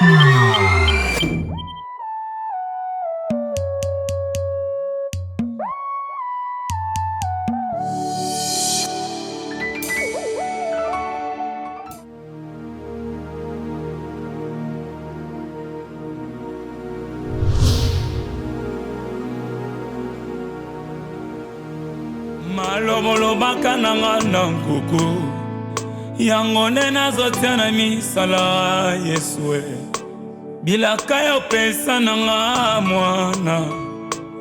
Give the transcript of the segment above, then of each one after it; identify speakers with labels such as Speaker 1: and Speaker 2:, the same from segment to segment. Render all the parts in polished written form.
Speaker 1: Malomolobaka nanga na nkuku yango nde nazotia na misala Yesue bilaka yo pesa nanga mwana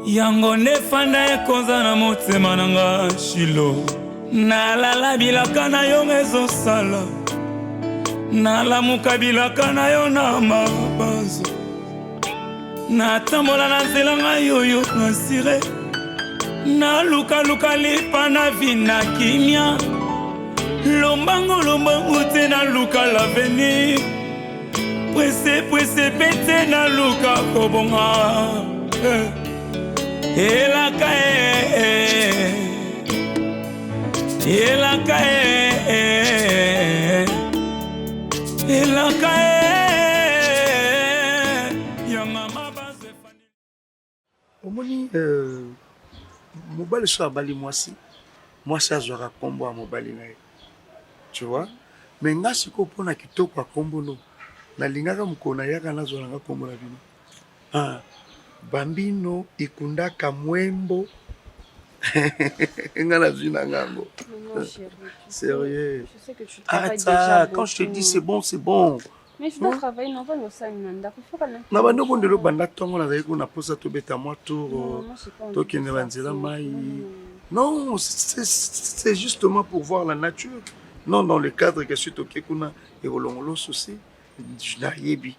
Speaker 1: yango nde fanda ekonza na motema nanga Shilo nalala bilaka na yo ezosala nalamuka bilaka na yo na mabanzo natambola na nzela ngai yoyo nasire na luka lipa na vina kimia lombango te na luka l'avenir presse pete na luka kobonga elaka yanga mabaze fani
Speaker 2: omoni mobali so abali mwasi azwaka kombo ya mobali na ye tu vois mais nga siko mpona kitoko ya kombo no nalingaka mokolo nayaka nazwa nanga kombo na bino bambino ikundaka mwembo nga nazwi na ngango sérieux arrête ça quand je te dis c'est bon
Speaker 3: mais je dois travailler non pas le samedi
Speaker 2: na bando bondelo banda tongo nazali kuna posa tobeta mwa tour tokende banzela mai non c'est justement pour voir la nature non dans le cadre que suis toke kuna ekolongolo souci nayebi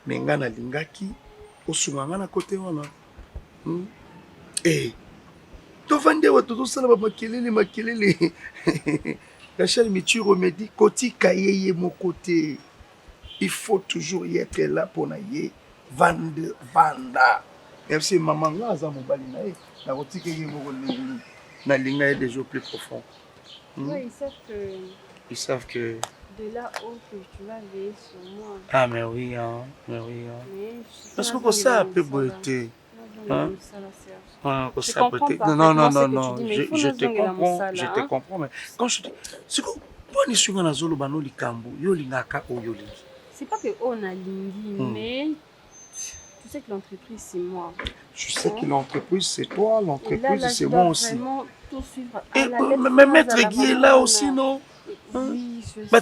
Speaker 2: mais nga nalingaki osunga nga na kote wana tovandi awa tozosala bamakelele Rachel Michiro me dit kotika yeye moko te. Il faut toujours y être là pour naïe vanda. Même si maman là za mobali naïe, la kotika yeye moko na linga des jours plus profonds.
Speaker 3: Oui,
Speaker 2: ils savent que
Speaker 3: de là où tu vas veiller sur moi.
Speaker 2: Ah mais oui parce que ça peut beauté. Hein? Non, je te comprends, mais quand je dis, c'est quoi, on est sur un azolo bano likambo, yolingaka o yolingi.
Speaker 3: C'est pas que on a lingi, mais tu sais que l'entreprise c'est moi.
Speaker 2: Je sais que l'entreprise c'est toi, l'entreprise c'est moi aussi.
Speaker 3: Tout suivre.
Speaker 2: Et même Maître Guy est là aussi, non?
Speaker 3: Oui, je sais. Mais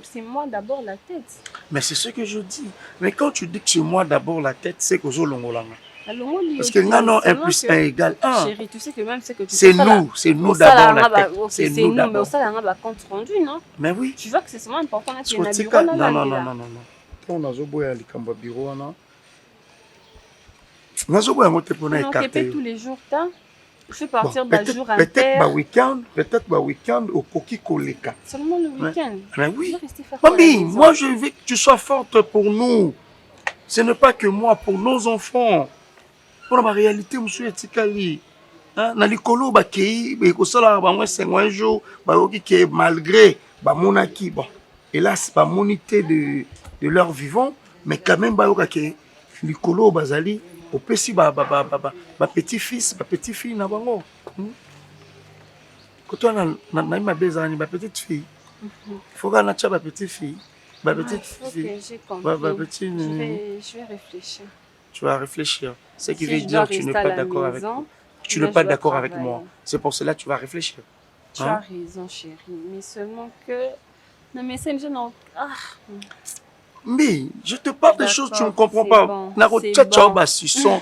Speaker 3: c'est moi d'abord la tête.
Speaker 2: Mais c'est ce que je dis. Mais quand tu dis que c'est moi d'abord la tête, c'est que je l'ongolanga. Parce que non, 1 plus 1 égale 1.
Speaker 3: Chérie, tu sais que même c'est que tu
Speaker 2: c'est nous d'abord la tête.
Speaker 3: C'est nous d'abord. Mais au salaire, on va compte rendu, non?
Speaker 2: Mais oui.
Speaker 3: Tu vois que c'est vraiment important qu'il y ait un bureau.
Speaker 2: Non. Quand on a zoboya likamba bureau, non. On a zoboya moté pour na écarter.
Speaker 3: Tous les jours, je vais partir d'un jour à terre.
Speaker 2: Peut-être le week-end au Koki Koleka.
Speaker 3: Seulement le week-end.
Speaker 2: Mais oui. Mamie, moi je veux que tu sois forte pour nous. Ce n'est pas que moi, pour nos enfants. Pour la réalité, monsieur Etikali. Na likolo bakei, ekosala ba moins 5 jours, ba oki malgré ba monaki bon. Hélas, ba monité de leur vivant, mais quand même ba okake likolo bazali au pesi ba petit-fils, ba petite-fille na bango. Quand on a ma bezani ba petite-fille. Faut qu'on a ba petite-fille, ba petite-fille.
Speaker 3: J'ai compris. Je vais réfléchir.
Speaker 2: Tu vas réfléchir. Ce qui veut dire que tu n'es pas d'accord avec moi. Tu n'es pas d'accord avec moi. C'est pour cela que tu vas réfléchir.
Speaker 3: Tu as raison, chérie. Mais seulement que... Non, mais c'est une jeune...
Speaker 2: Mais je te parle des choses que tu ne comprends pas. Sisson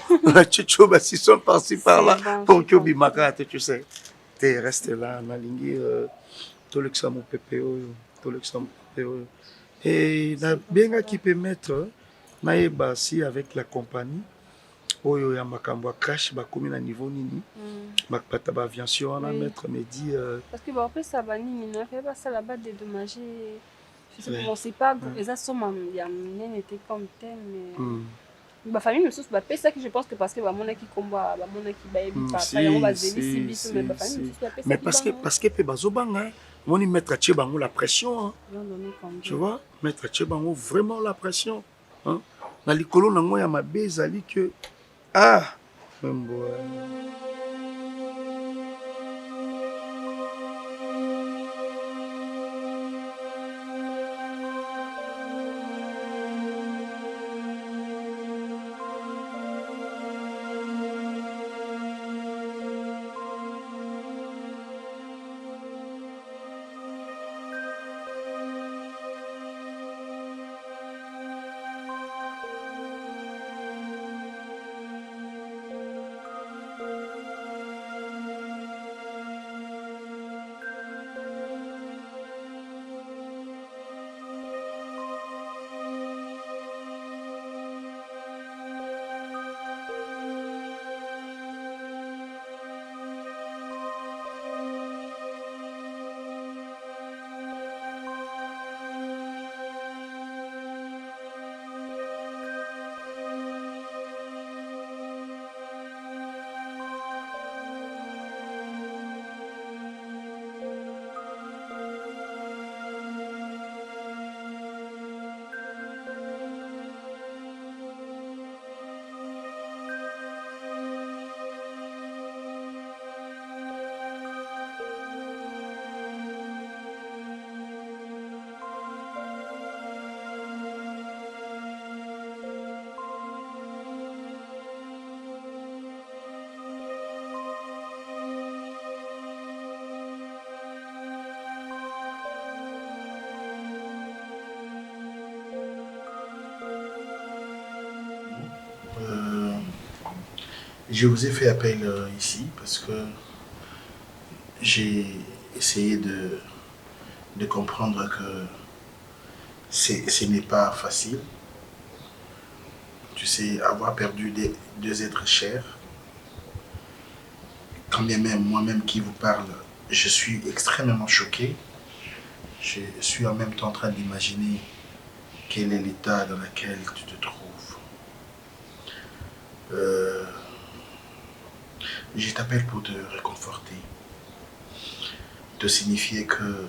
Speaker 2: par-ci par-là. Pour que Bimaka, tu sais. Tu restes là, Nalingi, tout le PPO. Et bien qui peut mettre, naïba si avec la compagnie, oyo ya makambo a crash ba komi na niveau nini makpata ba aviation na maître me dit
Speaker 3: parce que bon après ça va nini ne fait pas ça là-bas dédommager je sais pas c'est pas les assomments il y a n'était comme tel mais ma famille me sous ba ça que je pense que parce que ba mona qui combat ba mona qui ba ebi papa on va zeli si biso mais ba famille me sous
Speaker 2: mais parce que pe bazobanga On y mettre à Tchebango la pression. Hein. Tu vois, mettre à Tchebango vraiment la pression. Hein. Dans les colons, il y a ma bezali que. Ah! Même bon.
Speaker 4: Je vous ai fait appel ici parce que j'ai essayé de comprendre que ce n'est pas facile. Tu sais, avoir perdu deux êtres chers, quand bien même moi-même qui vous parle, je suis extrêmement choqué. Je suis en même temps en train d'imaginer quel est l'état dans lequel tu te trouves. Je t'appelle pour te réconforter, te signifier que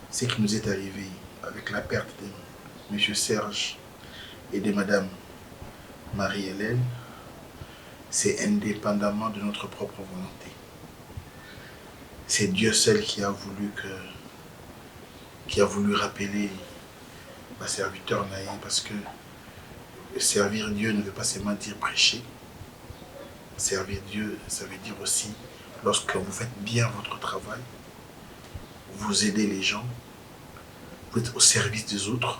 Speaker 4: ce qui nous est arrivé avec la perte de M. Serge et de Mme Marie-Hélène, c'est indépendamment de notre propre volonté. C'est Dieu seul qui a voulu rappeler ma serviteur Naïe, parce que servir Dieu ne veut pas seulement dire prêcher. Servir Dieu, ça veut dire aussi, lorsque vous faites bien votre travail, vous aidez les gens, vous êtes au service des autres,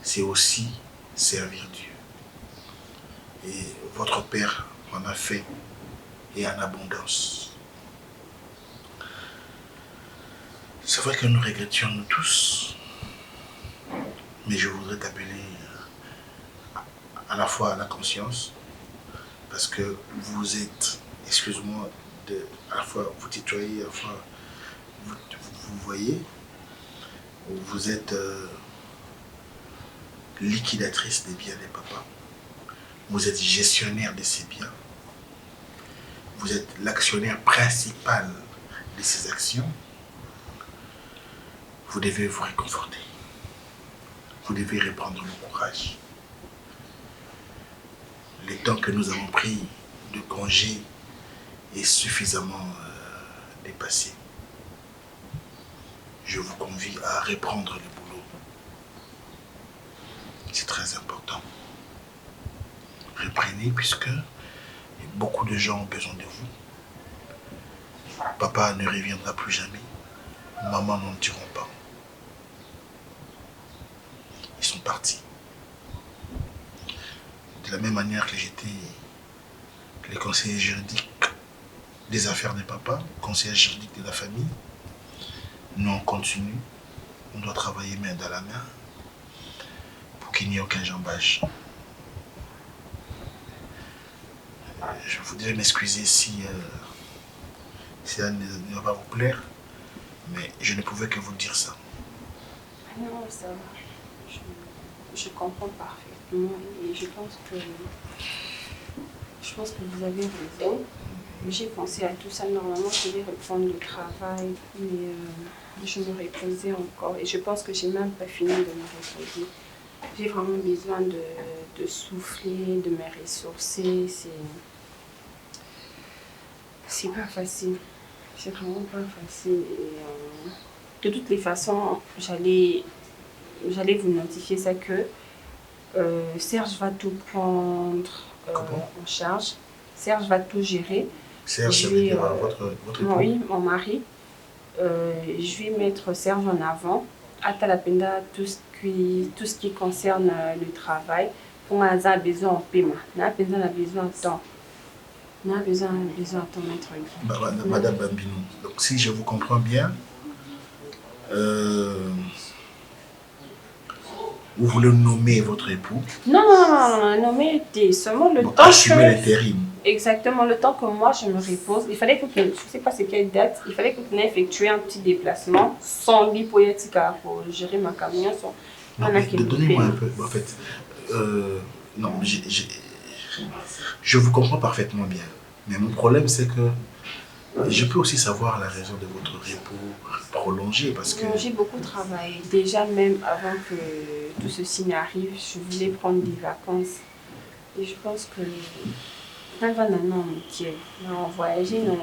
Speaker 4: c'est aussi servir Dieu. Et votre Père en a fait, et en abondance. C'est vrai que nous regrettions nous tous, mais je voudrais t'appeler à la fois à la conscience, parce que vous êtes, excuse-moi, à la fois vous tutoyez, à la fois vous voyez, vous êtes liquidatrice des biens des papas, vous êtes gestionnaire de ces biens, vous êtes l'actionnaire principal de ces actions. Vous devez vous réconforter, vous devez reprendre le courage. Le temps que nous avons pris de congé est suffisamment dépassé. Je vous convie à reprendre le boulot. C'est très important. Reprenez, puisque beaucoup de gens ont besoin de vous. Papa ne reviendra plus jamais. Maman n'en diront pas. Ils sont partis. De la même manière que j'étais le conseiller juridique des affaires de papa, conseiller juridique de la famille, nous on continue, on doit travailler main dans la main pour qu'il n'y ait aucun jambage. Je voudrais m'excuser si ça ne va pas vous plaire, mais je ne pouvais que vous dire ça.
Speaker 3: Non, ça va. Je comprends parfaitement et je pense que vous avez raison. J'ai pensé à tout ça. Normalement, je devais reprendre le travail, mais je me reposais encore. Et je pense que j'ai même pas fini de me reposer. J'ai vraiment besoin de souffler, de me ressourcer. C'est pas facile. C'est vraiment pas facile. Et, de toutes les façons, j'allais vous notifier ça que Serge va tout prendre en charge. Serge va tout gérer.
Speaker 4: Serge, ça veut dire votre époux?
Speaker 3: Oui, mon mari. Je vais mettre Serge en avant. Atalapenda, tout ce qui concerne le travail. Pour un besoin en paiement. On a besoin de temps. On a besoin de temps, maître Guy.
Speaker 4: Madame Bambino, donc si je vous comprends bien, vous voulez nommer votre époux?
Speaker 3: Non, nommer seulement le temps.
Speaker 4: Assumer l'intérim.
Speaker 3: Exactement, le temps que moi je me repose. Il fallait que, je ne sais pas c'est quelle date, il fallait que je effectué un petit déplacement sans lui pour gérer ma camion.
Speaker 4: Donnez-moi un peu, en fait. Non, je vous comprends parfaitement bien. Mais mon problème, c'est que je peux aussi savoir la raison de votre repos prolongé parce que...
Speaker 3: J'ai beaucoup travaillé. Déjà, même avant que tout ceci n'arrive, je voulais prendre des vacances. Et je pense que... on a voyagé, mais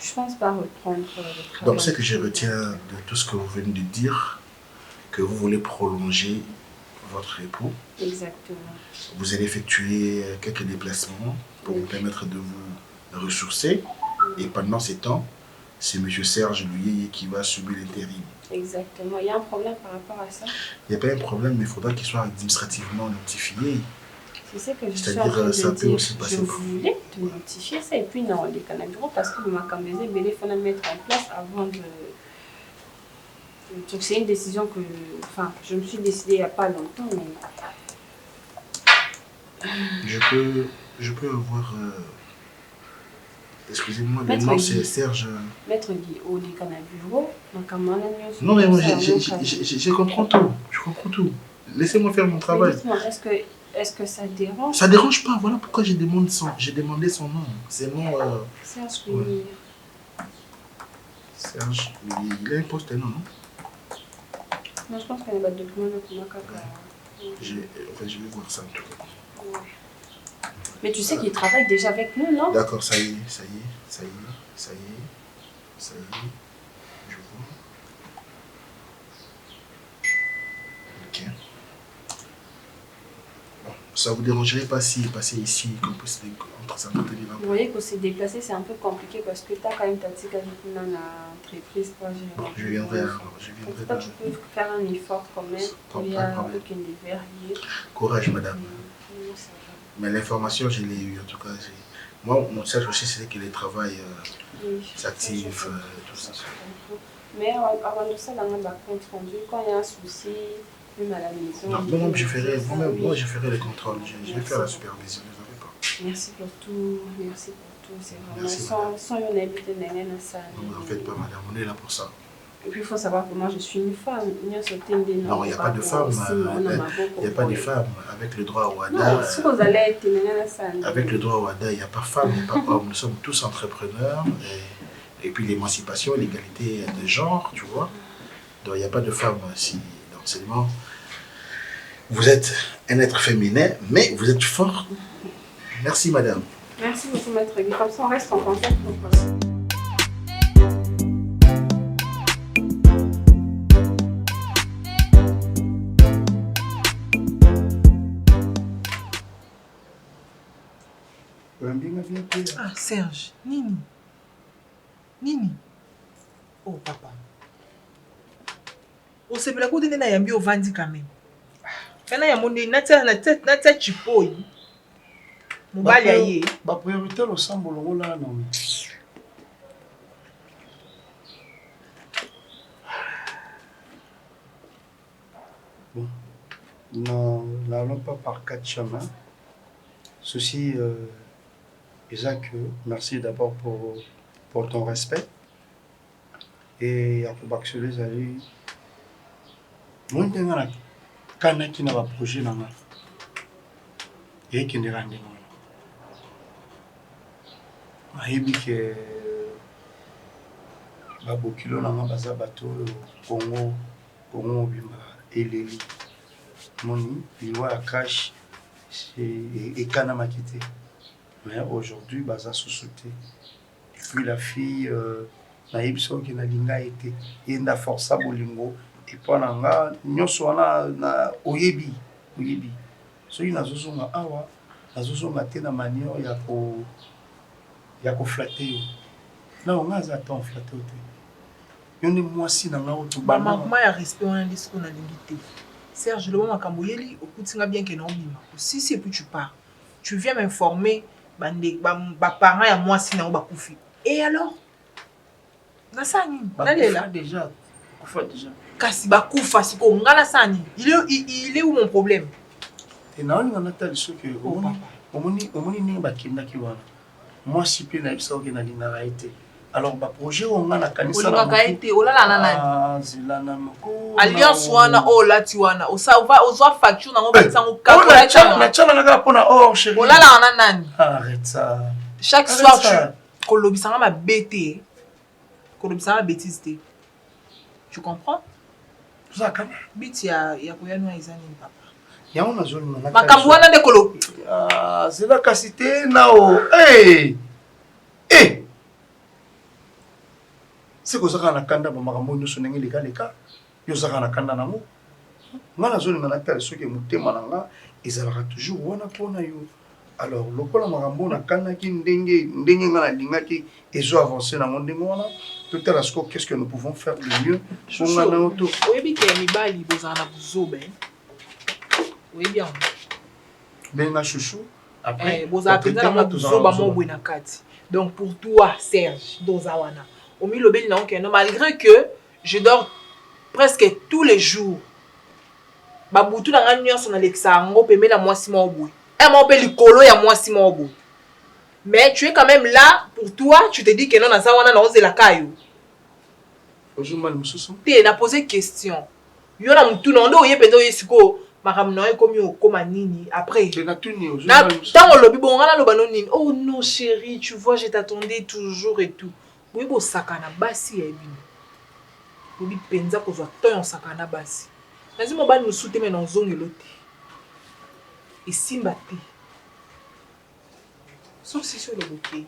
Speaker 3: je pense pas reprendre le travail.
Speaker 4: Donc, ce que je retiens de tout ce que vous venez de dire, que vous voulez prolonger votre repos.
Speaker 3: Exactement.
Speaker 4: Vous allez effectuer quelques déplacements pour vous permettre de vous ressourcer. Et pendant ces temps, c'est M. Serge Luyeye qui va assumer l'intérim.
Speaker 3: Exactement. Il y a un problème par rapport à ça?
Speaker 4: Il n'y a pas un problème, mais il faudra qu'il soit administrativement notifié.
Speaker 3: C'est ce que je suis en train de dire. Je voulais te notifier ça. Et puis non, les Canadiens, parce que ma camisée, il faut la mettre en place avant de... Donc c'est une décision que... Enfin, je me suis décidée il n'y a pas longtemps, mais...
Speaker 4: Je peux avoir... Excusez-moi, le nom c'est Serge...
Speaker 3: Maître Guy, au Canaburo,
Speaker 4: non mais moi je comprends tout. Je comprends tout. Laissez-moi faire mon travail.
Speaker 3: Est-ce que ça dérange?
Speaker 4: Ça dérange pas, voilà pourquoi j'ai demandé son nom. C'est mon...
Speaker 3: Serge Luyeye.
Speaker 4: Serge Luyeye, il a un poste, non?
Speaker 3: Non, je pense qu'il y a des documents de Makaka.
Speaker 4: Je vais voir ça en tout cas.
Speaker 3: Ouais. Mais tu sais qu'il travaille déjà avec nous, non?
Speaker 4: D'accord, ça y est. Je vois. Ok. Bon, ça vous dérangerait pas si passer ici, qu'on puisse s'entretenir un peu?
Speaker 3: Vous voyez que s'est déplacé, c'est un peu compliqué parce que tu as quand même ta petite dans l'entreprise.
Speaker 4: Je viendrai.
Speaker 3: Toi, tu peux faire un effort quand même. Il y a un peu qu'il est verrier.
Speaker 4: Courage, madame. Mais l'information, je l'ai eue, en tout cas. Moi, mon message aussi, c'est que les travails s'activent, tout ça.
Speaker 3: Mais avant de ça, dans le compte rendu, quand il y a un souci, même à la maison...
Speaker 4: Non, moi, je ferai le contrôle. Je vais faire la supervision, ne vous inquiétez pas.
Speaker 3: Merci pour tout. C'est vraiment sans une habitude,
Speaker 4: non, en fait pas, madame, on est là pour ça.
Speaker 3: Et puis il faut savoir que moi je suis une femme.
Speaker 4: Non, il n'y a pas de femme. Il n'y a pas de femme. Avec le droit au WADA, avec le droit au WADA, il n'y a pas femme, il n'y a pas homme. Nous sommes tous entrepreneurs. Et puis l'émancipation, l'égalité de genre, tu vois. Donc il n'y a pas de femme ici. Donc seulement, vous êtes un être féminin, mais vous êtes fort. Merci, madame.
Speaker 3: Merci beaucoup, maître Guy. Comme ça, on reste en contact.
Speaker 5: Ah, Serge, Nini. Oh, papa. Osebela kuti nena yambi ovandi quand même. Kana ya monde na tête chipoi. Mobali aye.
Speaker 2: Ba priorité lo sambo longo là non. Bon. Non, n'allons pas par quatre chemins. Ceci Isaac, merci d'abord pour ton respect. Et à pour baxuler zali. Moi n'ai kana qui n'a pas projet là. Et qui n'est rien. nayebi ke babokilo na nga baza bato Congo bimba eleli moni liwa ya cash ekanamaki te mais aujourd'hui baza susu te. Puis la fille nayebi soki nalinga ete yenda força bolingo epo na nga nyonso wana na oyebi soki nazozonga awa nazozonga te na manière ya koflate yo na nga aza ta oflate yo te yo nde mwasi na nga oto
Speaker 5: bamama ya respect wana nde siko nalingi te. Serge loba makambo yeli okutinga bien ke na obima osisi et puis tu pars, tu viens m'informer parents ya mwasi na bakufi. Et alors nasani nalela
Speaker 2: déjà
Speaker 5: kasi bakufa siko ngala sani il est où mon problème?
Speaker 2: Et na on a tali soki omoni ninga bakendaki wana mwasi pe na bisa oke na linga été. Alors ba projet on a kanisa
Speaker 5: na ka été olala na nani
Speaker 2: zilana moko
Speaker 5: alliance wana lati wana ozwa facture na ngo batsango
Speaker 2: ka na chala na ka pona chérie
Speaker 5: olala na nani?
Speaker 2: Arrête ça.
Speaker 5: Chaque soir tu kolobisanga ma bêtise kolobisanga bêtise te. Tu comprends?
Speaker 2: Ça quand
Speaker 5: biti ya koyanwa izani papa
Speaker 2: ya on a zone na
Speaker 5: makambo wana de kolobi
Speaker 2: c'est la casité nao c'est que ça kana kanda ba makambo nyonso ndenge leka yo za kana kanda nango ngana zone na tali soki mutema nanga ezalaka toujours wana pona yo. Alors lokola makambo na kanaki ndenge ngana lingaki ezo avancer na ndenge wana tout à l'heure qu'est-ce que nous pouvons faire de mieux pour ngana auto
Speaker 5: oyebi ke mibali bozana buzobe oyebi en
Speaker 2: benga chouchou après
Speaker 5: bozala penza na buzoba mobwe na kati. Donc pour toi Serge dozawana omi lobeli na okeno malgré que je dors presque tous les jours babutu na nga nyonso na leksango pembe na mwasi mobwe likolo ya mwasi mobo. Mais tu es quand même là pour toi, tu te dis que non naza wana na ozela kayo.
Speaker 2: Bonjour mususu.
Speaker 5: Te na poser question. Yo na mutu na ndo yependo yesiko makambo na ekomi okoma nini après.
Speaker 2: Na tuni aujourd'hui.
Speaker 5: Na tango lobi bonga na loba nini. Oh non chérie, tu vois je t'attendais toujours et tout. Oui bo sakana basi ya bino. Lobi penza ko zwa to yon sakana basi. Nazimo ba nous souté mais non zongelo te. Et Simbati. Sauf si sur le bouquet.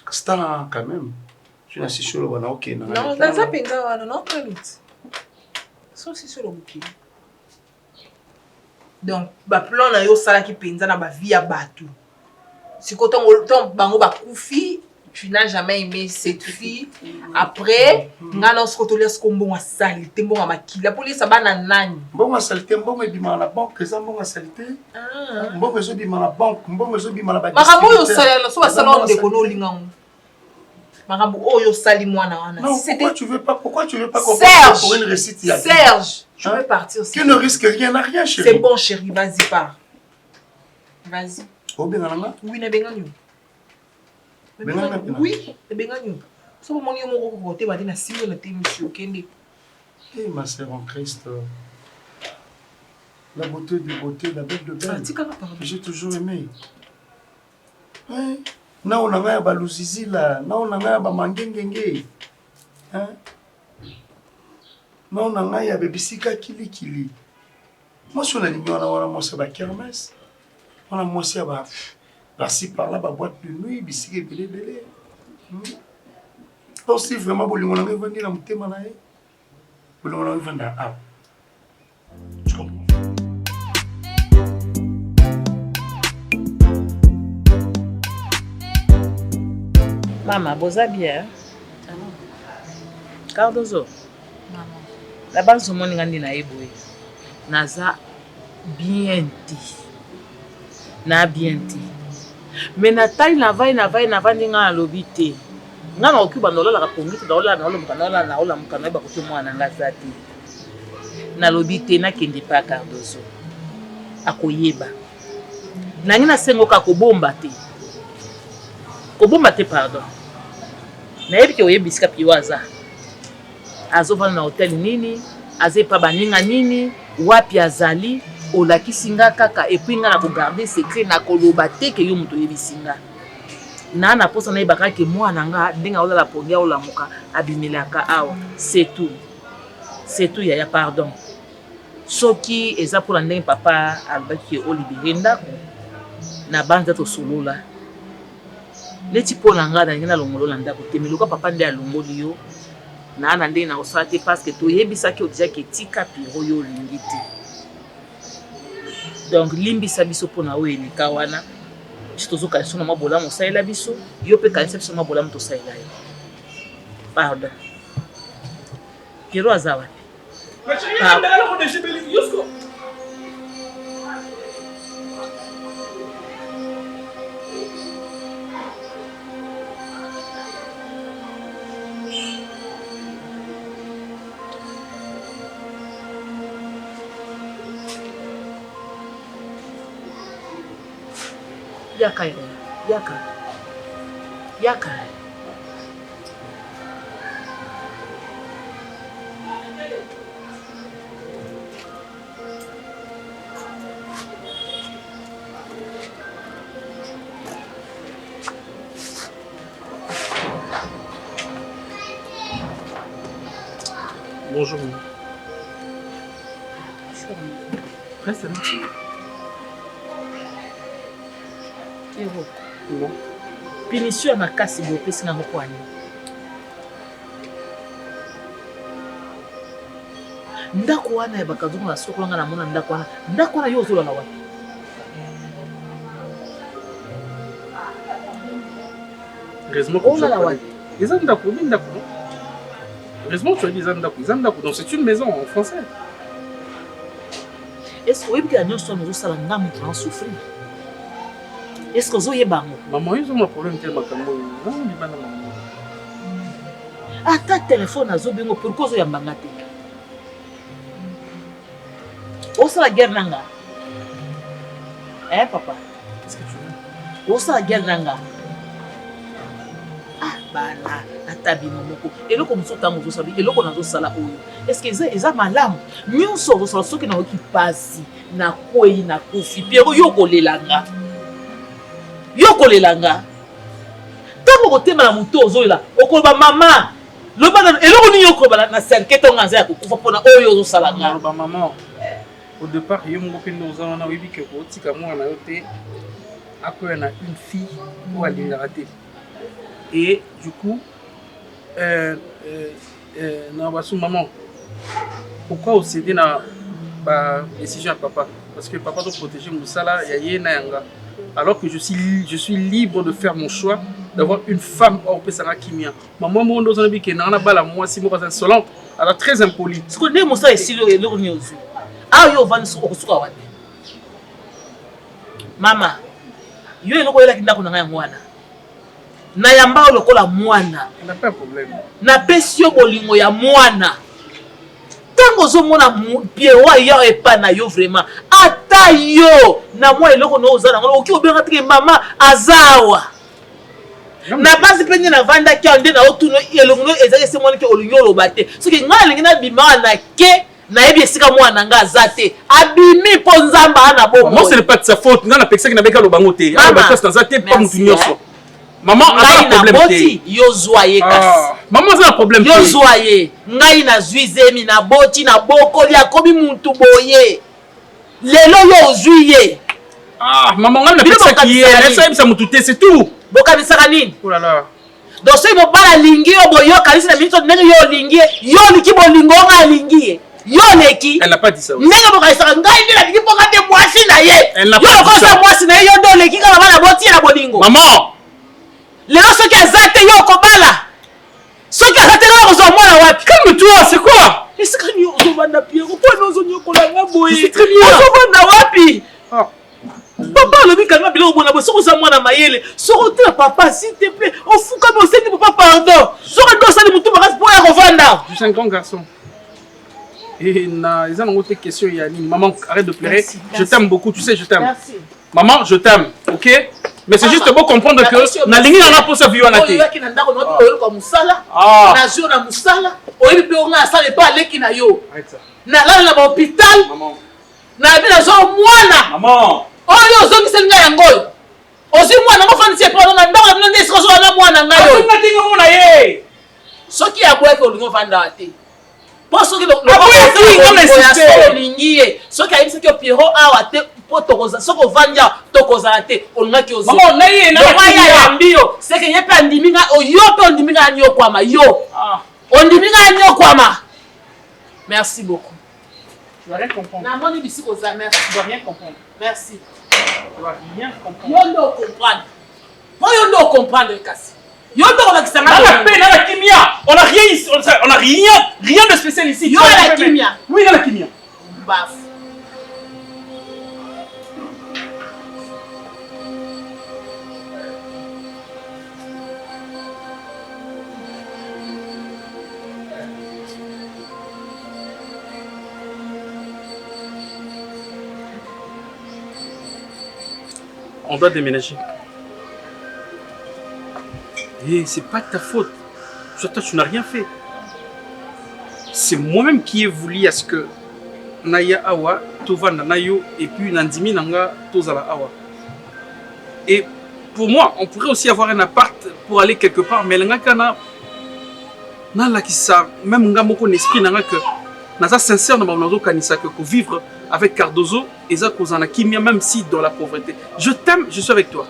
Speaker 2: C'est quand même. Tu n'as si sur le bana ok.
Speaker 5: Non, dans un penza non très vite. Sauf si sur le bouquet. Donc ba plan na yo sala ki penza na ba vie ya batu. Si koton bango ba kufi, tu n'as jamais aimé cette fille. Après, ngana skotolia skombo wa sali, tembo wa makila police bana nani.
Speaker 2: Mbongo salité, mbongo ebima na banque, eza mbongo salité. Mbongo ezo bima na banque, mbongo ezo bima na ba.
Speaker 5: Makambo yo sala so ba salon de kono linga. Makambo oyo sali mwana wana.
Speaker 2: Non, pourquoi tu veux pas
Speaker 5: Serge,
Speaker 2: pour une récite ya.
Speaker 5: Serge, tu veux partir.
Speaker 2: Tu ne risques rien à rien, chérie.
Speaker 5: C'est bon, chérie, vas-y, pars. Vas-y. Oui, ne benga nyo. Oui, ne benga nyo. So mo moni mo ko côté ba dina simo na te monsieur Kende.
Speaker 2: Eh ma sœur en Christ. La beauté de beauté, la belle de belle. J'ai toujours aimé. Ouais. Na on a ba luzizi là, na on a ba mangengenge. Hein? Na on a ya bebisika kili. Moi sur la ligne on a moi c'est ba kermesse. On a moi c'est ba par-ci par-là ba boîte de nuit bisiki belé. Donc si vraiment bolingo na vendre na mutema na ye. Bolingo na vendre ah. Tu comprends?
Speaker 6: Maman, boza bien. Cardozo. Maman. La base mon ngandi na eboye. Naza bien dit. Na bien dit. Mais na taille na vai ndinga lobité. Nga na okuba ndolola ka pongite ndolola na ola mukana ba kote mwana ngazati. Na lobité na kende pa Cardozo. Akoyeba. Nangi na sengo ka kobomba te. kobomba te pardon nayebi ke oyebisika piyo aza azovanda na hotel nini azepa baninga nini wapi azali olakisi nga kaka epui nga na kogarde secret na koloba te ke yo moto oyebisi nga na posa nayebaka ke mwana nga ndenge aolala pongi aolamuka abimelaka awa c'est tout yaya pardon soki eza mpona ndenge papa alobaki ke olibere ndako na banza tosolola neti mpona nga nalingi nalongolola ndako te me loka papa nde alongoli yo na ndenge na osala te parce que toyebisaki odijaki etika piro yo olingi te donc limbisa biso mpona oyo eleka wana si tozokanisa na mwa bolamu osalela biso yo mpe kanisa biso na mwa bolamu tosalela yo pardon piro aza wapi Yaka.
Speaker 2: Bonjour. Reste là.
Speaker 6: Bon. Punition à ma casse de pèse na mokwani. Ndako wana bakazo na soko langa na mona ndako wana yo zola na wapi.
Speaker 2: Heureusement que tu as heureusement que tu as dit Zandako. Donc c'est une maison en français.
Speaker 6: Est-ce que vous avez dit que nous sommes en train de souffrir? Est-ce que vous avez dit que
Speaker 2: maman, ils ont un problème tel makambo. Non, on dit pas maman.
Speaker 6: Ah, ta téléphone a zobingo pourquoi vous avez dit où c'est la guerre nanga? Hein, papa?
Speaker 2: Qu'est-ce que tu veux?
Speaker 6: Où c'est la guerre nanga? Ah, bana, atabi momoko. Et là, comme ça, tango zo sabi. Et là, on a zo sala oyo. Est-ce que ils ont malam? Mieux so zo sala so qui na qui passe na koi na kofi. Pero yoko lelanga. Yoko lelanga. Tango ko tema na muto zo la. Okoba mama. Le bana et là on yoko bana na serketo nganza ya kufa pona oyo zo sala nga.
Speaker 2: Ba maman. Au départ, il y a un peu de gens qui ont dit que moi, après, on a une fille pour aller la rater. Et du coup, maman, pourquoi on s'est dit la décision à papa? Parce que papa doit protéger Moussala et Nayanga. Alors que je suis libre de faire mon choix d'avoir une femme hors Pesara Kimia. Maman, moi, dans un qui est dans la balle, moi, si moi, insolente, elle est très impolie.
Speaker 6: Ce qu'on est, Moussa, ici, le news. Ah, yo van so okusuka wapi? Mama, yo eloko yela kindako na mwana. Na yamba lokola mwana.
Speaker 2: On n'a pas de problème.
Speaker 6: Na pesi yo bolingo ya mwana. Tango zo mona pie wa yo epa na yo vraiment. Ata yo na mwa eloko no ozana ngolo oki obenga tike mama azawa. Na basi penye na vanda ki ande na otuno elongo ezali se mwana ki olingo lo bate. Soki ngala lingi na bima na ke na yebi esika mwana nga azate abimi po nzamba ana bomo.
Speaker 2: Moi c'est pas de sa faute, nga na pekisa ki na beka lo bango te. Ya ba testa nzate pa mutu nyoso. Maman a un problème te.
Speaker 6: Yo zoye kasi.
Speaker 2: Maman a un problème te.
Speaker 6: Yo zoye. Ngai na zuizemi na boti na bokoli akobi muntu boye. Lelo yo zuye.
Speaker 2: Ah, maman nga na pekisa ki esa bisa mutu te, c'est tout.
Speaker 6: Boka bisaka nini?
Speaker 2: Oh là là.
Speaker 6: Donc so mo bala lingi yo boyo kalisi na minito ndenge yo lingi yo liki bolingo nga lingi. Yo leki.
Speaker 2: Elle n'a pas dit ça.
Speaker 6: Ndenge boka isaka ngai ndela liki boka te mwasi na ye.
Speaker 2: Elle n'a pas dit ça.
Speaker 6: Yo kosa mwasi na ye yo do leki kala bana boti na bolingo.
Speaker 2: Maman.
Speaker 6: Lelo soki azate yo kobala. Soki azate yo kozo mwana wapi?
Speaker 2: Calme-toi, c'est quoi?
Speaker 6: Est-ce que nous on va n'appuyer pourquoi nous on yokola nga boye?
Speaker 2: Je suis très bien.
Speaker 6: On va na wapi?
Speaker 2: Ah.
Speaker 6: Papa le bikanga bilo bona bo soko za mwana mayele. Soko te papa s'il te plaît. On fout comme on sait papa pardon. Soko do sali mutu bakas pour ya kovanda.
Speaker 2: Je suis un grand garçon. Et ils ont une autre question, Yanni. Maman, arrête de pleurer.
Speaker 6: Merci.
Speaker 2: Je t'aime beaucoup, tu sais, je t'aime.
Speaker 6: Merci.
Speaker 2: Maman, je t'aime, ok?
Speaker 7: Mais c'est juste pour comprendre que na lingi na pour sa vie wana te.
Speaker 6: Oyaki na ndako no oyo ko musala. Na jo na musala. Oyi pe on a ça ne pas leki na yo. Na la hôpital.
Speaker 7: Maman.
Speaker 6: Na bi na zo mwana.
Speaker 7: Maman.
Speaker 6: Oyo zo kisenga yango. Ozi mwana ngo fani se pardon na ndako na ndesi ko zo na mwana ngayo.
Speaker 7: Nga tinga mona ye.
Speaker 6: Soki ya boye ko lingo vanda te. Po soki lo lingiye. Soki ayi se que Pierrot awa te po tokoza soko vanja tokoza te olinga ki ozi.
Speaker 7: Maman na ye na
Speaker 6: ya mbio. C'est que yepe andiminga oyo pe ondiminga nyo kwama yo. Ondiminga nyo kwama. Merci beaucoup.
Speaker 7: Tu vas rien comprendre.
Speaker 6: Na moni bisi koza merci.
Speaker 7: Tu vas rien comprendre.
Speaker 6: Merci.
Speaker 7: Tu vas rien comprendre.
Speaker 6: Yo ndo comprendre. Moi yo ndo comprendre kasi. Yo ndo on a qui ça
Speaker 7: Dans la paix, dans la kimia. On a rien ici, on a rien de spécial ici.
Speaker 6: Yo la kimia.
Speaker 7: Oui, dans la kimia.
Speaker 6: Baf.
Speaker 7: On doit déménager. Et c'est pas ta faute. Toi, tu n'as rien fait. C'est moi-même qui ai voulu à ce que Naya Awa, Tova Nanayo, et puis Nandimi Nanga, Tozala Awa. Et pour moi, on pourrait aussi avoir un appart pour aller quelque part, mais l'Angakana, Nala qui ça, même Ngamoko n'esprit Nanga que Naza sincère dans ma Kanisa que vivre avec Cardozo et ça Kozana Kimia, même si dans la pauvreté. Je t'aime, je suis avec toi.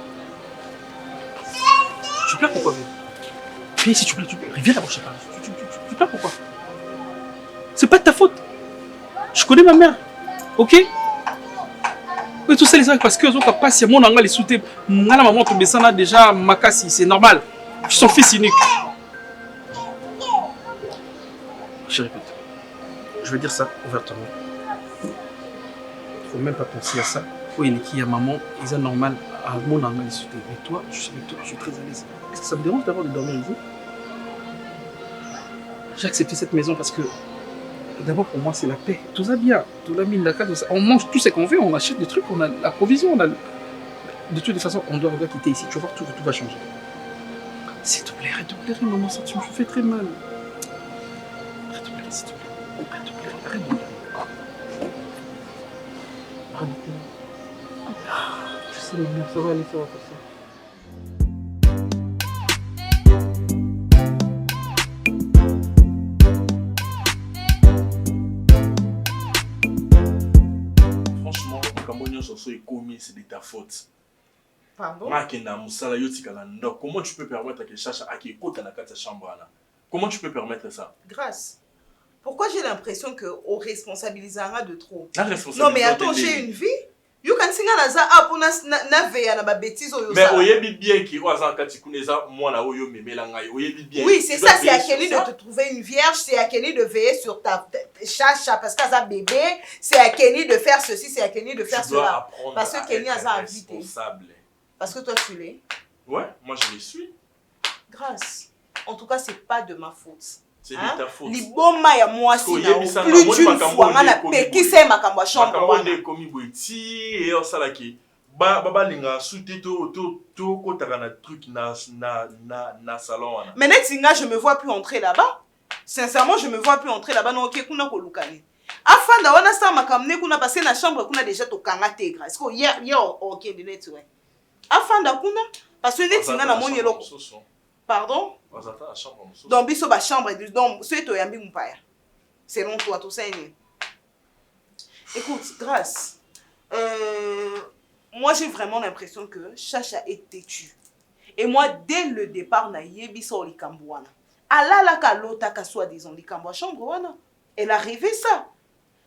Speaker 7: Tu pleures pourquoi? Viens ici, tu pleures, viens d'abord, je sais pas. Tu pleures pourquoi? C'est pas de ta faute. Je connais ma mère, ok? Oui, tout ça, les gens, parce que je pas si mon angle est souté, ma maman tombe ça déjà makasi, c'est normal. Je suis son fils unique. Je répète, je vais dire ça ouvertement. Faut même pas penser à ça. Oui, il est qui a maman, ils sont normal. À mon angle est souté. Mais toi, je suis avec toi, je suis très à l'aise. Est-ce que ça me dérange d'avoir de dormir avec vous? J'ai accepté cette maison parce que d'abord pour moi c'est la paix. Tout ça bien, tout la mine, la case, on mange tout ce qu'on veut, on achète des trucs, on a la provision, on a... De toutes les façons, on doit quitter ici. Tu vas voir, tout va changer. S'il te plaît, arrête de pleurer, maman, ça tu me fais très mal. Arrête de pleurer, s'il te plaît. Arrête de pleurer, arrête de pleurer. Arrête de pleurer. Je sais, mais ça va aller, ça va faire ça.
Speaker 8: C'est de ta faute.
Speaker 5: Pardon?
Speaker 8: Comment tu peux permettre que Chacha ait côté dans la chambre? Comment tu peux permettre ça?
Speaker 5: Grâce. Pourquoi j'ai l'impression qu'on responsabilisera de trop?
Speaker 8: Non
Speaker 5: mais attends, j'ai une vie. You can sing naza apo na veya na ba bêtises oyo
Speaker 8: ça. Mais oyebi bien ki oza kati kuneza mwana oyo memela ngai oyebi bien.
Speaker 5: Oui, c'est ça, c'est à Kenny de te trouver une vierge, c'est à Kenny de veiller sur ta Chacha parce qu'elle a bébé, c'est à Kenny de faire ceci, c'est à Kenny de faire cela. Parce que Kenny a invité. Parce que toi tu l'es.
Speaker 8: Ouais, moi je le suis.
Speaker 5: Grâce. En tout cas, c'est pas de ma faute.
Speaker 8: C'est de ta faute.
Speaker 5: Liboma ya moi si na plus d'une fois on a péki c'est makambo chambre.
Speaker 8: Makambo komi boiti et on sala ki baba linga souté to ko takana truc na salon.
Speaker 5: Mais netinga je me vois plus entrer là-bas. Sincèrement, je me vois plus entrer là-bas non OK kuna ko lukani. Afanda wana sa makamne kuna passer na chambre kuna déjà to kanga te grâce ko hier OK de net ouais. Afanda kuna parce que netinga na moni eloko. Pardon? Donc, biso ba chambre, donc, c'est toi yambi mpaya. Selon toi, tout ça. Écoute, Grâce, moi j'ai vraiment l'impression que Chacha est têtu. Et moi, dès le départ, na yebi so likambouana. Alala ka lota ka soit disons likambou chambre wana. Elle a rêvé ça.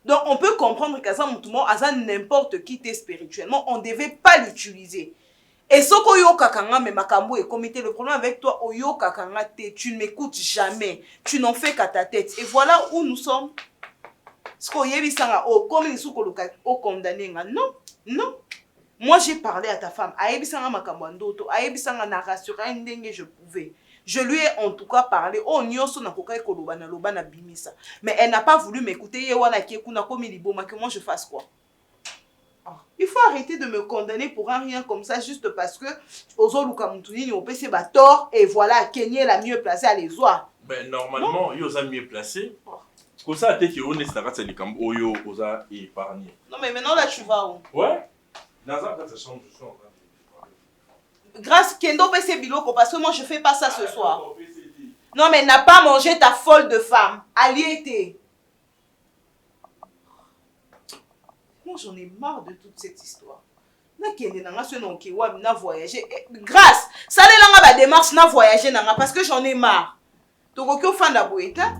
Speaker 5: Donc, on peut comprendre qu'à ça, n'importe qui t'est spirituellement, on ne devait pas l'utiliser. Et ce que yo kakanga me makambo et comité, le problème avec toi, oyo kakanga te, tu ne m'écoutes jamais, tu n'en fais qu'à ta tête. Et voilà où nous sommes. Ce que yebi sanga o comme ni sou koloka o condamné nga non, non. Moi j'ai parlé à ta femme, ayebi sanga makambo ndoto, ayebi sanga na rassurer ndenge je pouvais. Je lui ai en tout cas parlé, oh nyoso na kokai koloba na loba na bimisa. Mais elle n'a pas voulu m'écouter, ye wana ki kuna komi liboma que moi je fasse quoi?
Speaker 9: Il faut arrêter de me condamner pour un rien comme ça, juste parce que Ozoluka Moutouni, au PC tort, et voilà, Kenya est la mieux placée à les voir.
Speaker 8: Ben, normalement, il est mieux placé. Comme ça, dès qu'il y a des camps, Oyo, Oza est épargné.
Speaker 9: Non, mais maintenant, là, tu vas où?
Speaker 8: Ouais. Nazar, quand ça change, je suis en train de...
Speaker 9: Grâce Kendo PC Biloko, parce que moi, je fais pas ça ce soir. Non, mais n'a pas mangé ta folle de femme. Aliété. Moi, j'en ai marre de toute cette histoire. Na voyager. Grâce, ça les langues démarche na voyager nanga parce que j'en ai marre. Donc au fin d'aboueta.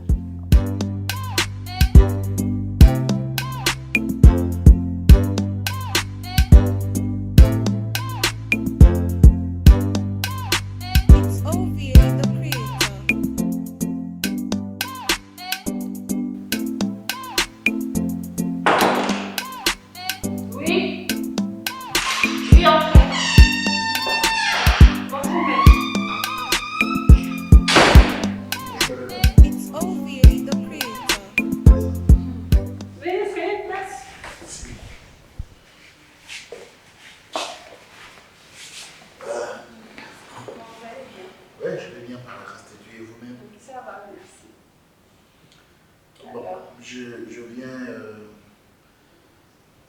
Speaker 4: Je viens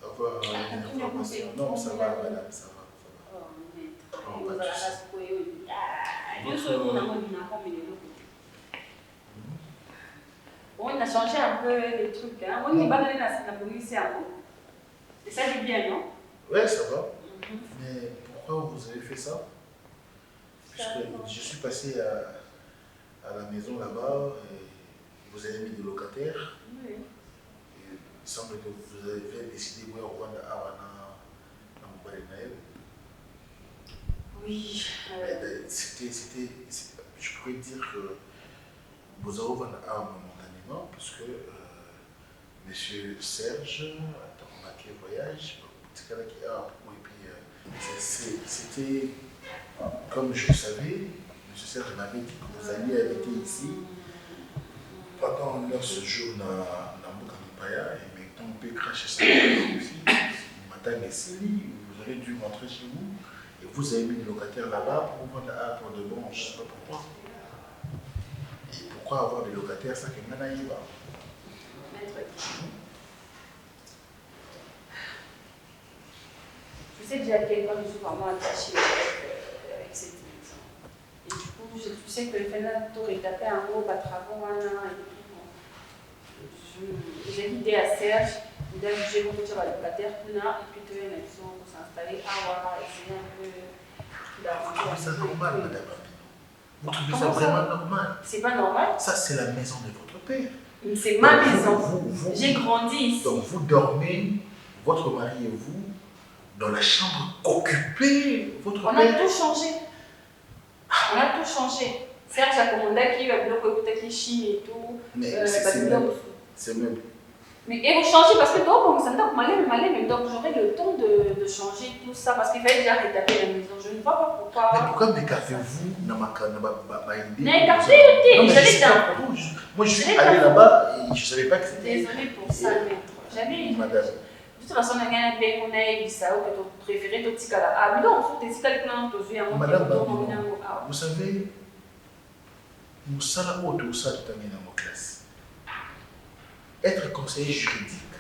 Speaker 4: avoir une information. Non, ça va, madame, ça va. Oh, pas de souci.
Speaker 3: On a changé un peu les trucs. Hein. On est balayé dans la police. Et ça dit bien, non?
Speaker 4: Ouais, ça va. Mais pourquoi vous avez fait ça? Puisque je suis passé à la maison là-bas et vous avez mis des locataires.
Speaker 3: Oui.
Speaker 4: Il semble que vous avez décidé de rendre à Wana dans Moubalinaël.
Speaker 3: Oui.
Speaker 4: C'était, je pourrais dire que vous avez rendre à momentanément parce que monsieur Serge, dans ma voyage, et puis c'était comme je le savais, monsieur Serge m'avait dit que vous alliez habiter ici. Pendant leur séjour dans Mukambaya, et maintenant on peut cracher ça aussi. Madame Essili, vous aurez dû rentrer chez vous et vous avez mis le locataire là-bas pour vendre pour de bon, je ne sais pas pourquoi. Et pourquoi avoir des locataires, ça que maintenant il va.
Speaker 3: Je sais déjà quelqu'un je suis vraiment attaché avec cette maison. Et du coup, je sais que le fait là, tout rétapé en haut, pas travaux, j'ai l'idée à Serge, il a jugé beaucoup sur la locataire, et puis que les maisons vont s'installer à Ouara, essayer un peu d'avancer.
Speaker 4: C'est normal, madame. Vous trouvez ça vraiment normal?
Speaker 3: C'est pas normal?
Speaker 4: Ça, c'est la maison de votre père.
Speaker 3: C'est ma maison. J'ai grandi ici.
Speaker 4: Donc vous dormez, votre mari et vous, dans la chambre qu'occupait votre père.
Speaker 3: On a tout changé. On a tout changé. Serge a commandé qui va bloquer Takishi et tout.
Speaker 4: Mais c'est même.
Speaker 3: Mais et vous changez parce que toi, ça me donne malin, donc j'aurai le temps de changer tout ça parce qu'il fallait déjà rétablir la maison. Je ne vois pas pourquoi.
Speaker 4: Mais pourquoi m'écartez-vous dans ma idée?
Speaker 3: N'écartez, j'allais dans.
Speaker 4: Moi, je suis allé là-bas et je ne savais pas que c'était.
Speaker 3: Désolée pour ça, maître. J'avais.
Speaker 4: Madame.
Speaker 3: De toute façon, on a un bien qu'on a eu ça, que tu préférais tout petit là. Ah, mais non, tu es petit là, tu es
Speaker 4: Madame, vous savez, nous sommes au tout ça tout à dans nos classes. Être conseiller juridique,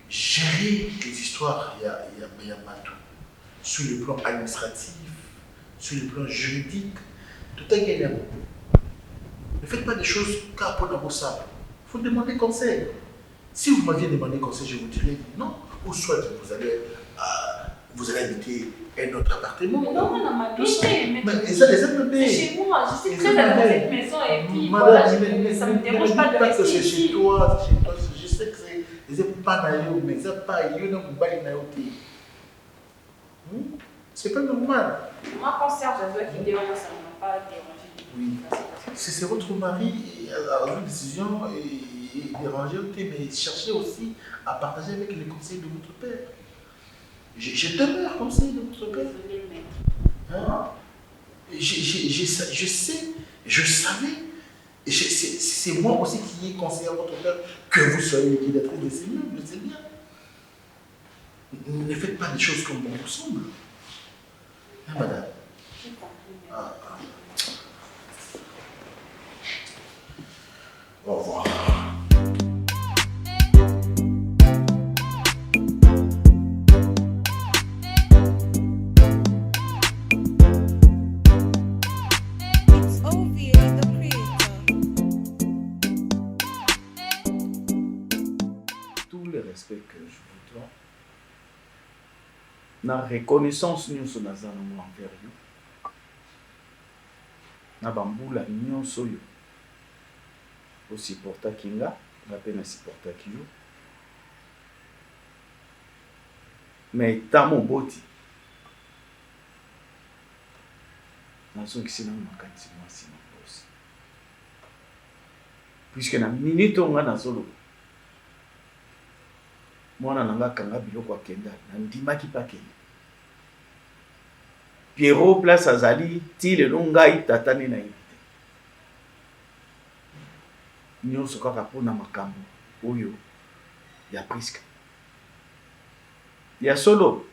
Speaker 4: gérer les histoires, il y a pas tout. Sur le plan administratif, sur le plan juridique, tout est gagné. Ne faites pas des choses qu'à pour dans vos sables. Il faut demander conseil. Si vous m'aviez demandé conseil, je vous dirais non. Ou soit vous allez habiter un autre appartement.
Speaker 3: Non, on m'a habité.
Speaker 4: Mais
Speaker 3: c'est chez moi, je suis très à cette maison et puis voilà, ça ne me dérange pas de rester
Speaker 4: ici.
Speaker 3: ici.
Speaker 4: C'est chez toi, je sais que c'est pas naïo, mais c'est pas c'est pas normal.
Speaker 3: Moi, quand Serge a besoin qu'il dérange, ça ne m'a pas dérangé.
Speaker 4: Oui. C'est votre mari a une décision et déranger, mais cherchez aussi à partager avec les conseils de votre père. Je demeure conseiller de votre père. Hein? Je sais, je savais. C'est moi aussi qui ai conseillé à votre père que vous soyez liquidatrice de ces meubles, c'est bien. Ne faites pas des choses comme bon vous semble. Hein, madame? Au revoir.
Speaker 10: It's OVA, the creator.
Speaker 11: Tout le respect que je vous dois, na reconnaissance nyonso naza nango envers yo, na bambula nyonso yo osupportaki nga mpe nasupportaki yo, mais ta moboti nazongisi nango makanisi mwasi na bosi, puisque na minute oyo nga nazoloba mwana na nga akanga biloko akenda nandimaki mpe akende Pierrot place azali ti lelo ngai tatane na ye te nyonso kaka mpona makambo oyo ya Priska ya solo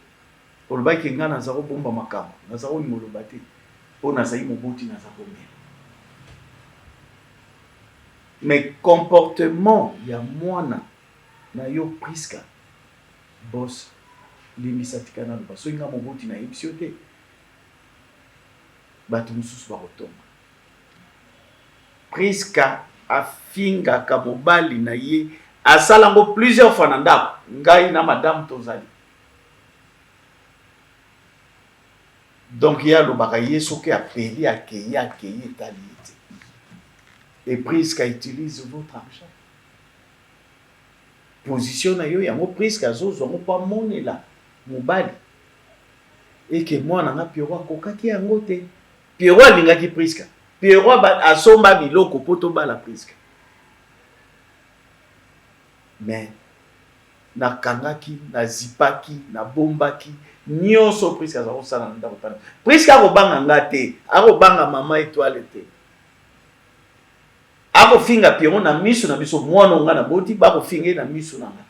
Speaker 11: olobaki nga naza kobomba makambo naza komoloba te mpo nazali moboti naza komela, mais comportement ya mwana na yo Priska boss limbisa tika na loba soki nga moboti na yebisi yo te bato mosusu bakotonga. Priska afingaka mobali na ye asalango plusieurs fois na ndako ngai na madame tozali, donc ye alobaka ye soki apeli akeye etali ye te, et Priska utilise votre argent. Position na yo yango Priska azozwango mpo amonela mobali eke mwana nga Pierrot akokaki yango te. Pierrot alingaki Priska, Pierrot asomba biloko mpo tobala Priska, mais nakangaki nazipaki nabombaki nyonso Priska aza kosala na ndako tana. Priska akobanga nga te, akobanga mama Étoile te, akofinga Pierrot na miso na biso mwana nga na boti bakofinga na miso na nga.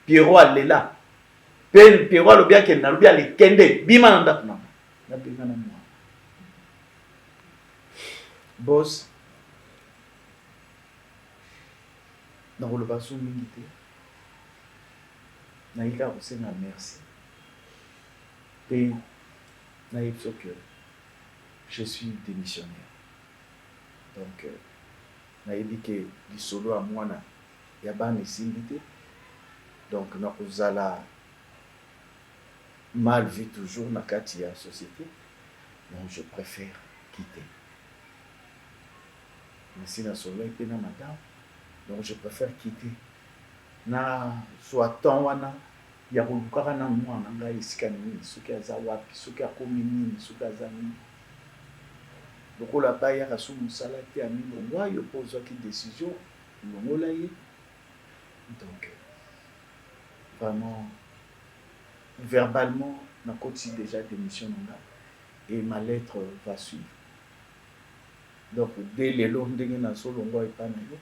Speaker 11: Pierrot alela pe Pierrot alobi akende nalobi alekende bima na ndako na nabenga na mwana boss nakoloba so mingi te nayika kosenga merci mpe nayebi so que je suis démissionnaire, donc nayebi ke lisolo ya mwana ya bana esimbi te, donc nakozala mal vu toujours na kati ya société, donc je préfère quitter. Merci na solo mpe na madame, donc je préfère quitter na soit temps wana ya kolukaka na mwana ngai esika nini soki aza wapi soki akomi nini soki aza nini lokola bayaka so mosala te ya milongo oyo mpo ozwaki décision longola ye, donc vraiment verbalement nakoti déjà démission na nga et ma lettre va suivre, donc dès lelo ndenge nazolongwa epai na yo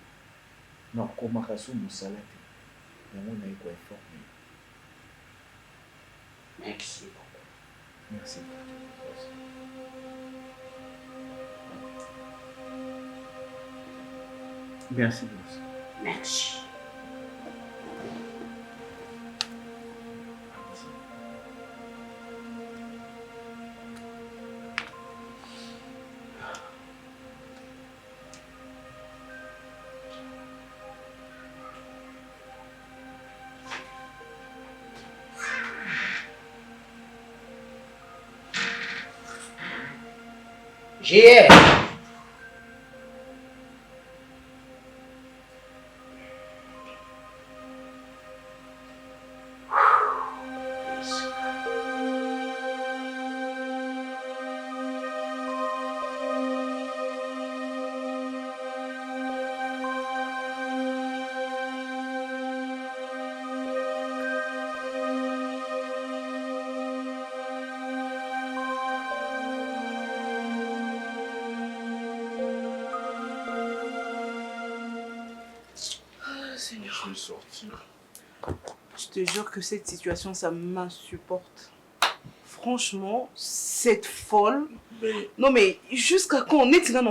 Speaker 11: nakomaka so mosala te yango naye koinforme.
Speaker 2: Merci beaucoup.
Speaker 11: Merci. Merci boss.
Speaker 2: Merci.
Speaker 5: JR.
Speaker 4: Je vais sortir.
Speaker 9: Je te jure que cette situation, ça m'insupporte. Franchement, cette folle. Non, mais jusqu'à quand on est dans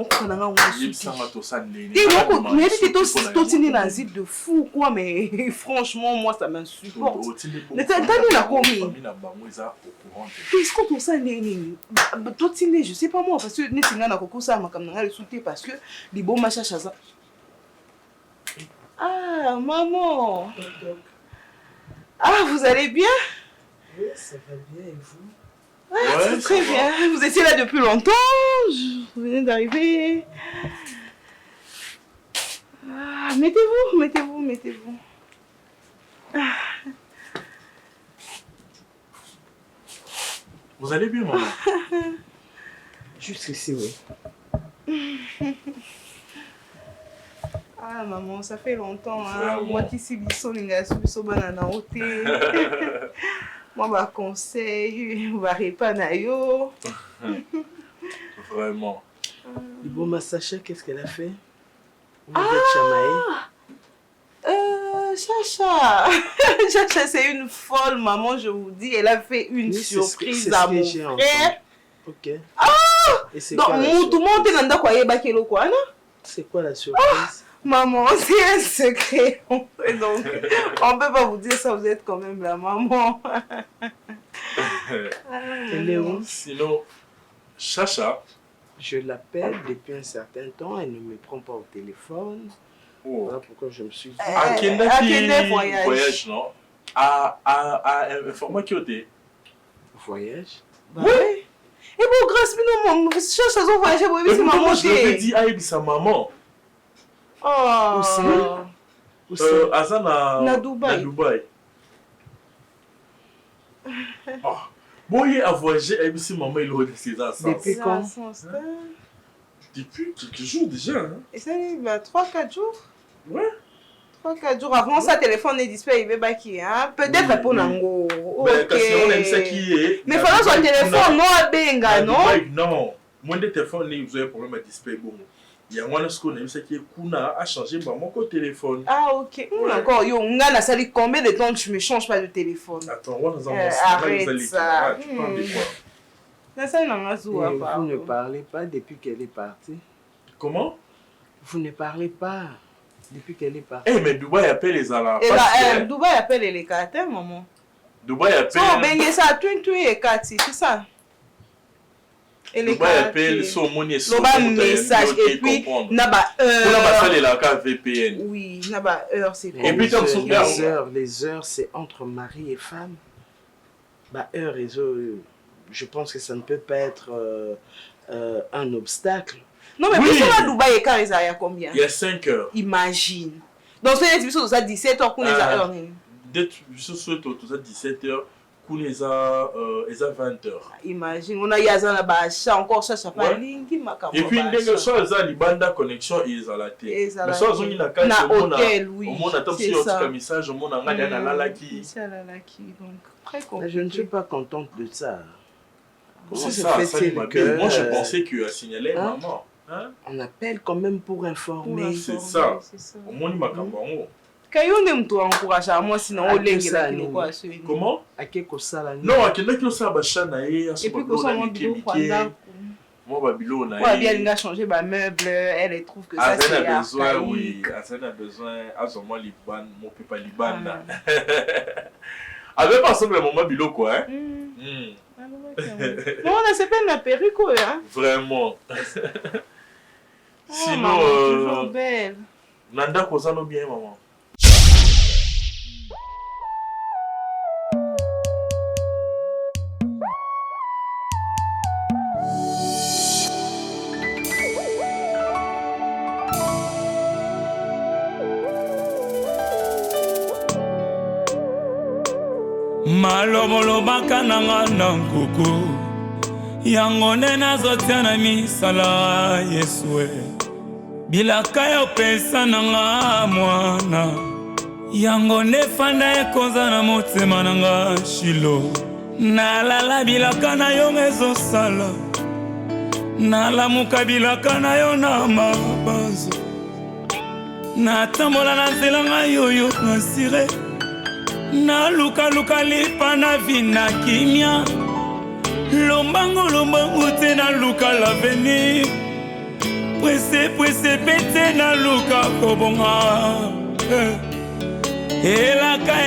Speaker 9: l'asile de fou, quoi, mais franchement, moi, ça m'insupporte. Mais t'as la commis. Est-ce qu'on peut ça, je sais pas moi, parce que parce que les bons machins ça. Ah, maman. Ah, vous allez bien?
Speaker 5: Oui, ça va bien, et vous?
Speaker 9: Ouais, c'est très bien. Vous étiez là depuis longtemps. Vous venez d'arriver. Ah, mettez-vous. Ah.
Speaker 8: Vous allez bien, maman?
Speaker 5: Juste ici, oui.
Speaker 9: Ah, maman, ça fait longtemps. Hein. Moi qui suis biso banana oté. Moi, ma conseil, on va répondre à yo.
Speaker 8: Vraiment.
Speaker 5: Bon, ma Sacha, qu'est-ce qu'elle a fait? Vous êtes chamaillé?
Speaker 9: Chacha. Chacha, c'est une folle, maman, je vous dis. Elle a fait une surprise à mon frère.
Speaker 5: Ok.
Speaker 9: Ah!
Speaker 5: Et c'est
Speaker 9: donc,
Speaker 5: quoi la
Speaker 9: tout le monde est dans le quoi, non?
Speaker 5: C'est quoi la surprise?
Speaker 9: Maman, c'est un secret. Donc, on ne peut pas vous dire ça, vous êtes quand même la maman.
Speaker 5: Elle est où?
Speaker 8: Sinon, Chacha.
Speaker 5: Je l'appelle depuis un certain temps, elle ne me prend pas au téléphone.
Speaker 8: Oh.
Speaker 5: Voilà pourquoi je me suis dit.
Speaker 8: À quel voyage, non? À format qui était?
Speaker 5: Voyage?
Speaker 9: Oui. Et bon, grâce à nous, Chacha, on voyage, c'est maman.
Speaker 8: Je l'avais dit à sa maman.
Speaker 9: Oh.
Speaker 5: Où c'est?
Speaker 8: À
Speaker 9: Dubaï.
Speaker 8: Oh. Bon, il a voyagé avec sa maman, il aurait décidé ça.
Speaker 5: Depuis quand?
Speaker 8: Depuis quelques jours déjà. Hein?
Speaker 9: Et ça, 3-4 jours?
Speaker 8: Ouais.
Speaker 9: 3-4 jours avant, sa téléphone est display, il va qui hein? Peut-être pour Nango.
Speaker 8: Mais quand on aime ça qui est.
Speaker 9: Mais il faut son téléphone, non à Benga, non?
Speaker 8: Non. Moi, le téléphone, vous avez un problème à display. Bon. Il y a un qu'on aime ça qui est Kuna a changé mon téléphone.
Speaker 9: Ah, ok. Ouais. Encore, yo, on a sali combien de temps tu me changes pas de téléphone?
Speaker 8: Attends, on a
Speaker 9: arrête ça.
Speaker 8: Tu parles de quoi?
Speaker 5: Vous ne parlez pas depuis qu'elle est partie.
Speaker 8: Comment?
Speaker 5: Vous ne parlez pas depuis qu'elle est partie.
Speaker 8: Eh, mais Dubaï appelle les Arabes.
Speaker 9: Dubaï appelle les cartes, maman.
Speaker 8: Dubaï appelle.
Speaker 9: Non, ben, ça, tu et Cathy, c'est ça. Et les
Speaker 8: Dubaï appelle son monnaie sur
Speaker 9: le message et puis naba
Speaker 8: VPN.
Speaker 9: Oui, naba heure c'est
Speaker 8: et puis
Speaker 5: les heures c'est entre mari et femme. Bah heure et je pense que ça ne peut pas être un obstacle.
Speaker 9: Non mais oui. À Dubaï et quand il y a combien?
Speaker 8: Il y a 5 heures.
Speaker 9: Imagine. Donc c'est épisode ça 17 heures pour les heures.
Speaker 8: D'être sur tout ça 17 heures. Ils ont 20 heures.
Speaker 9: Imagine, on a là-bas, encore ça pas ligne.
Speaker 8: Et puis, dès que soit les bandes connexion, ils ont la tête. Mais soit ils ont
Speaker 9: un hôtel, oui.
Speaker 8: On a un message, on a un laki.
Speaker 5: Je ne suis pas contente de ça.
Speaker 8: Comment ça, moi, je pensais qu'il a signalé maman.
Speaker 5: On appelle quand même pour informer.
Speaker 8: C'est ça. Au moins, il m'a campé.
Speaker 9: Encourage à moi sinon on lègue la quoi.
Speaker 8: Comment?
Speaker 5: Non,
Speaker 8: à quel qui ça bachana et puis que ça moi babilo na.
Speaker 9: Ouais, bien il a changé ba meuble, elle trouve que ça c'est
Speaker 8: besoin oui, a besoin azoma liban, mon papa liban. Avec pas semble mon babilo quoi hein.
Speaker 9: Non, on a c'est pas la perruque hein.
Speaker 8: Vraiment. Sinon
Speaker 9: toujours belle.
Speaker 8: Nanda kozano bien maman.
Speaker 1: Maloboloba kananga na nkuku yango nde nazotia na misala Yesue bilaka ya opesa nanga mwana yango nde fanda ekonza na motema nanga Shilo nalala bilaka na yo ezosala nalamuka bilaka na yo na mabanzo natambola na nzela ngai oyo nasire na luka lipa na vina kimia lombango te na luka l'avenir presse pete na luka kobonga elaka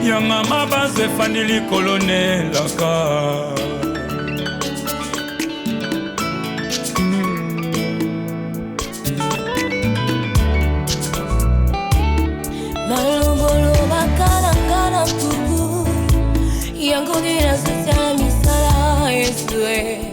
Speaker 1: yanga mabaze fandili kolonelaka
Speaker 12: malongolo bakala tuku yango dina sotiala misala Yesue